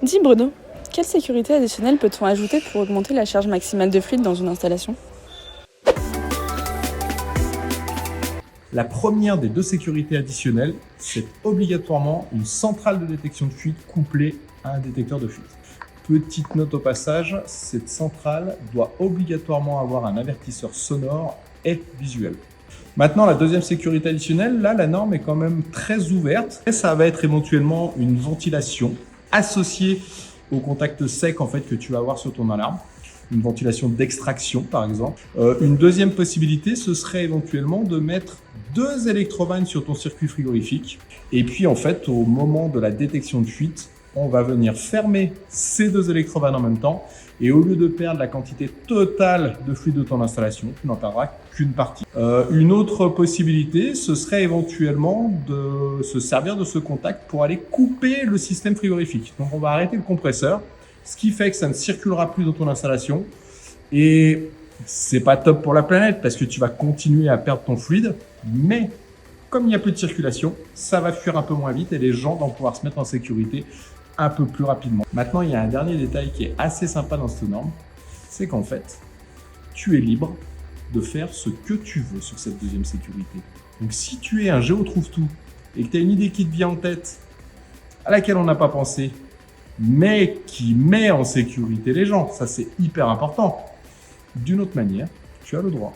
Dis Bruno, quelle sécurité additionnelle peut-on ajouter pour augmenter la charge maximale de fluide dans une installation? La première des deux sécurités additionnelles, c'est obligatoirement une centrale de détection de fuite couplée à un détecteur de fuite. Petite note au passage, cette centrale doit obligatoirement avoir un avertisseur sonore et visuel. Maintenant, la deuxième sécurité additionnelle, là, la norme est quand même très ouverte. Et ça va être éventuellement une ventilation associée au contact sec en fait, que tu vas avoir sur ton alarme. Une ventilation d'extraction, par exemple. Une deuxième possibilité, ce serait éventuellement de mettre 2 électrovannes sur ton circuit frigorifique. Et puis, en fait, au moment de la détection de fuite, on va venir fermer ces 2 électrovannes en même temps. Et au lieu de perdre la quantité totale de fluide de ton installation, tu n'en perdras qu'une partie. Une autre possibilité, ce serait éventuellement de se servir de ce contact pour aller couper le système frigorifique. Donc, on va arrêter le compresseur, ce qui fait que ça ne circulera plus dans ton installation. Et c'est pas top pour la planète parce que tu vas continuer à perdre ton fluide, mais comme il n'y a plus de circulation, ça va fuir un peu moins vite et les gens vont pouvoir se mettre en sécurité un peu plus rapidement. Maintenant, il y a un dernier détail qui est assez sympa dans cette norme, c'est qu'en fait, tu es libre de faire ce que tu veux sur cette deuxième sécurité. Donc si tu es un géotrouve-tout et que tu as une idée qui te vient en tête, à laquelle on n'a pas pensé, mais qui met en sécurité les gens, ça c'est hyper important, d'une autre manière, tu as le droit.